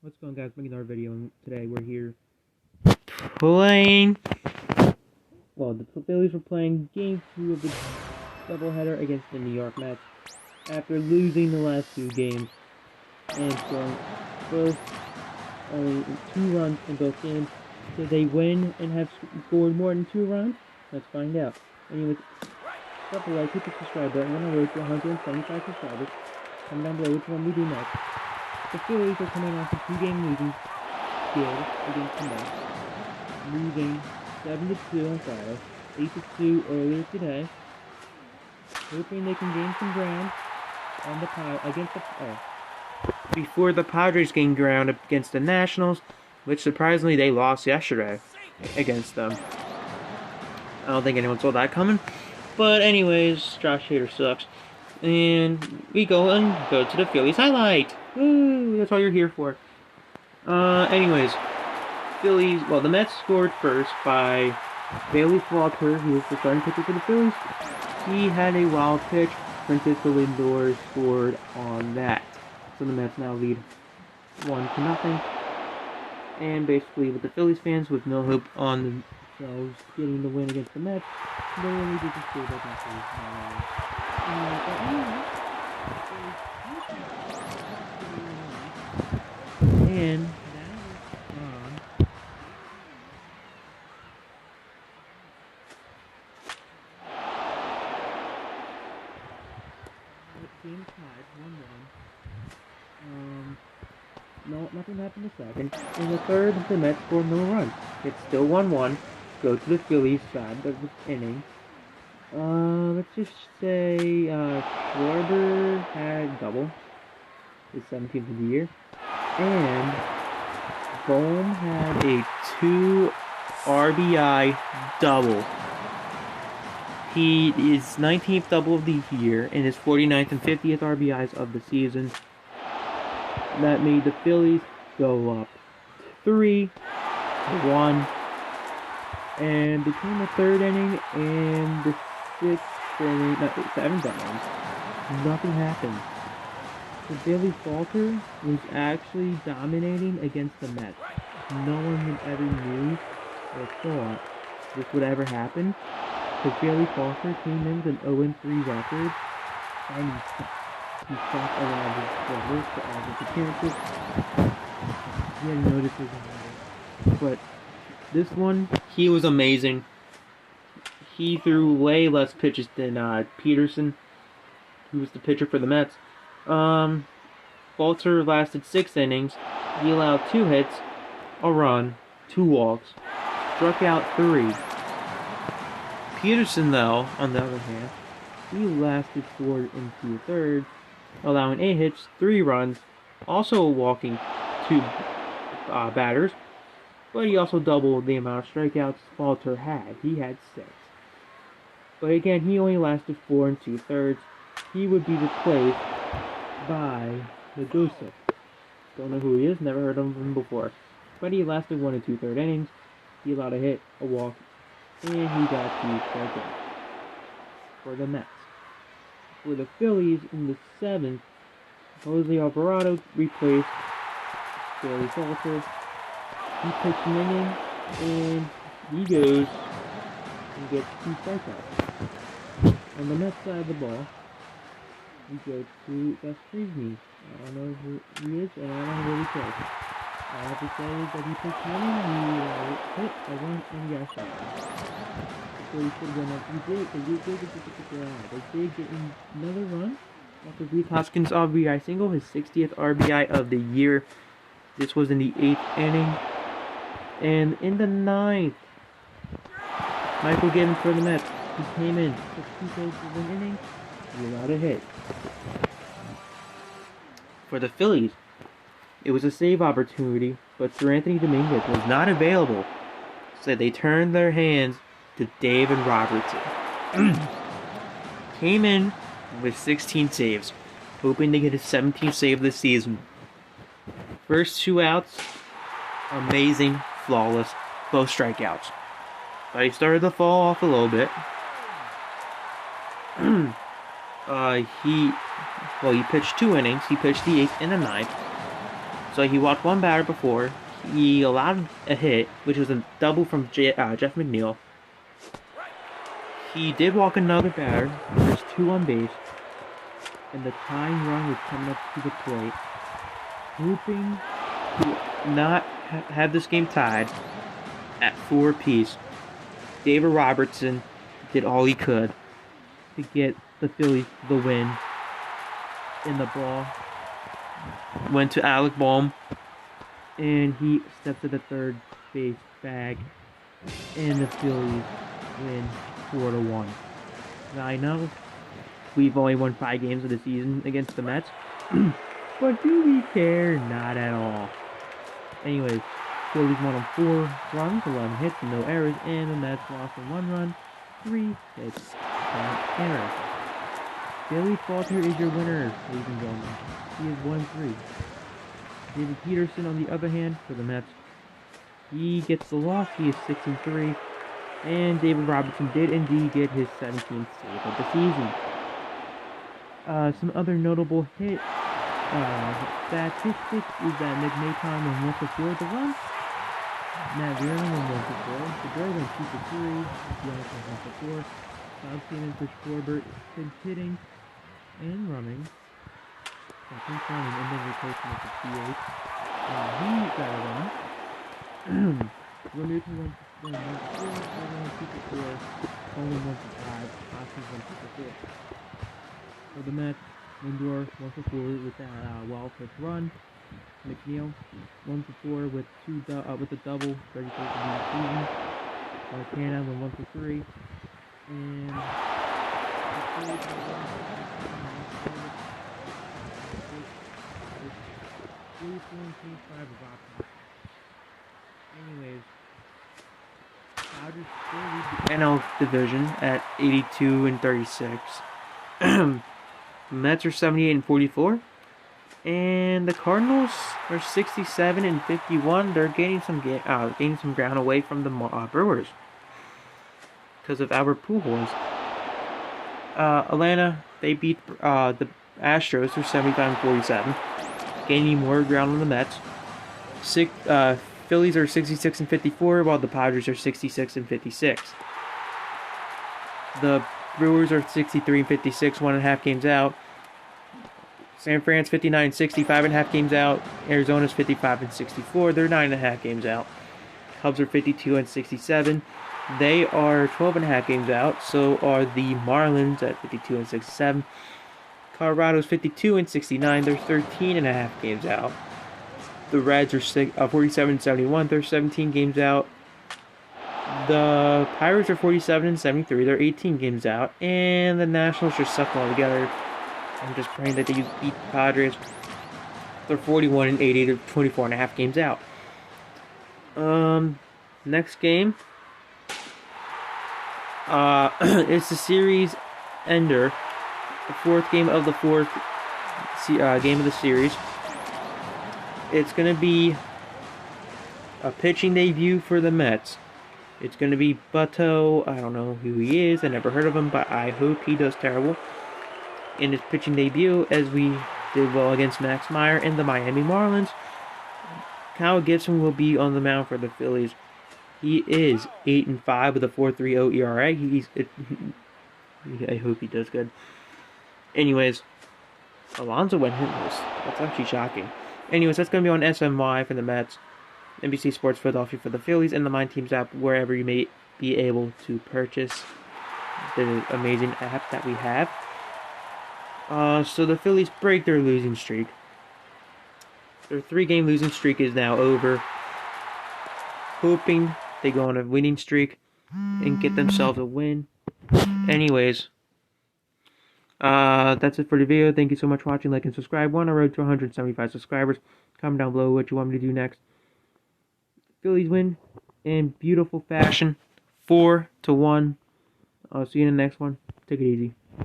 What's going on, guys? Making another video, and today we're here playing. Well, the Phillies were playing Game 2 of the doubleheader against the New York Mets after losing the last two games and scoring both only 2 runs in both games. Did they win and have scored more than 2 runs? Let's find out. Anyways, drop a like, hit the subscribe button. We're on the road to 175 subscribers. Comment down below which one we do next. The Phillies are coming off a 2-game losing skid against the Mets, losing 7-2 on Friday, 8-2 earlier today, hoping they can gain some ground on the before the Padres gain ground against the Nationals, which surprisingly they lost yesterday against them. I don't think anyone saw that coming, but anyways, Josh Hader sucks, and we go to the Phillies highlight. Woo! That's all you're here for. Anyways, Phillies. Well, the Mets scored first by Bailey Falter, who was the starting pitcher for the Phillies. He had a wild pitch. Francisco Lindor scored on that, so the Mets now lead 1-0. And basically, with the Phillies fans with no hope on themselves getting the win against the Mets, they really did just score that. And that is on. The team tied 1-1. No, nothing happened in the second. In the third, the Mets scored no runs. It's still 1-1. Go to the Phillies side of the inning. Let's just say Schwarber had double, his 17th of the year. And Bohm had a 2 RBI double. He is 19th double of the year and his 49th and 50th RBIs of the season. That made the Phillies go up 3-1. And between the third inning and the 6th inning, no, 7th inning, nothing happened. So Bailey Falter was actually dominating against the Mets. No one ever knew or thought this would ever happen, because Bailey Falter came in with an 0-3 record, and he stopped a lot of his struggles for average appearances. He had no decision, but this one, he was amazing. He threw way less pitches than Peterson, who was the pitcher for the Mets. Falter lasted 6 innings. He allowed 2 hits, a run, 2 walks, struck out 3. Peterson, though, on the other hand, he lasted 4 2/3, allowing 8 hits, 3 runs, also walking 2 batters, but he also doubled the amount of strikeouts Falter had. He had 6. But again, he only lasted 4 2/3. He would be replaced by Medusa. Don't know who he is, never heard of him before. But he lasted 1 2/3 innings. He allowed a hit, a walk, and he got 2 strikeouts for the Mets. For the Phillies, in the 7th, Jose Alvarado replaced Bailey Falter. He pitched an inning, and he goes and gets 2 strikeouts. On the Mets side of the ball, we go to Gus Frisney. I don't know who he is, and I don't really care. All I have to say is that he pitched one inning, he hit a run, and he got a strikeout. So he should win up. They did get another run after Reese Hoskins' RBI single, his 60th RBI of the year. This was in the 8th inning. And in the 9th, Michael Gibbons for the Mets. He came in, took 2 saves for 1 inning, he allowed a hit. For the Phillies, it was a save opportunity, but Sir Anthony Dominguez was not available, so they turned their hands to David Robertson. Came in with 16 saves, hoping to get his 17th save this season. First 2 outs, amazing, flawless, both strikeouts. But he started to fall off a little bit. He pitched 2 innings. He pitched the 8th and the 9th. So he walked one batter before. He allowed a hit, which was a double from Jeff McNeil. He did walk another batter. There's 2 on base. And the tying run was coming up to the plate. Hoping to not have this game tied at 4 apiece. David Robertson did all he could to get the Phillies the win. And the ball went to Alec Bohm. And he stepped to the third base bag. And the Phillies win 4-1. Now I know we've only won 5 games of the season against the Mets. But do we care? Not at all. Anyways, Phillies won on 4 runs, 11 hits, and no errors, and the Mets lost on 1 run, 3 hits, and errors. Billy Falter is your winner, ladies and gentlemen. He is 1-3. David Peterson, on the other hand, for the Mets, he gets the loss. He is 6-3. And David Robertson did indeed get his 17th save of the season. Some other notable statistics is that Nick Maton went 1-4 the run. Matt Vierling went 1-4. Segura went 2-3. Giannis went 1-4. Bob Stevens for Schwarber since hitting and running. Second running and then replacement for CH. He got a run. Removed went 1-4. Everyone 2-4. Only 1-5. Hoskins went 2-4. For the Mets, Lindor 1-4 with that well-pitched run. McNeil 1-4 with with a double, 31st of the season. Montana went 1-3, and anyways, Dodgers still lead the NL division at 82-36. Mets are 78-44, and the Cardinals are 67-51. They're gaining some ground away from the Brewers because of Albert Pujols. Atlanta, they beat the Astros for 75-47, gaining more ground on the Mets. Phillies are 66-54, while the Padres are 66-56. The Brewers are 63-56, 1.5 games out. San Fran's 59-60, 5.5 games out. Arizona's 55-64, they're 9.5 games out. Cubs are 52-67. They are 12.5 games out. So are the Marlins at 52-67. Colorado's 52-69, they're 13.5 games out. The Reds are 47-71, they're 17 games out. The Pirates are 47-73, they're 18 games out. And the Nationals just suck all together. I'm just praying that they beat the Padres. They're 41-80, they're 24.5 games out. Next game. It's the series ender. The 4th game of the 4th game of the series. It's going to be a pitching debut for the Mets. It's going to be Butto. I don't know who he is. I never heard of him, but I hope he does terrible in his pitching debut, as we did well against Max Meyer and the Miami Marlins. Kyle Gibson will be on the mound for the Phillies. He is 8-5 with a 4.30 ERA. I hope he does good. Anyways, Alonso went hitless. That's actually shocking. Anyways, that's going to be on SMY for the Mets, NBC Sports Philadelphia for the Phillies, and the Mind Teams app, wherever you may be able to purchase the amazing app that we have. So the Phillies break their losing streak. Their 3-game losing streak is now over. Hoping they go on a winning streak and get themselves a win. Anyways, that's it for the video. Thank you so much for watching. Like and subscribe. We're on our road to 175 subscribers. Comment down below what you want me to do next. Phillies win in beautiful fashion, 4-1. I'll see you in the next one. Take it easy.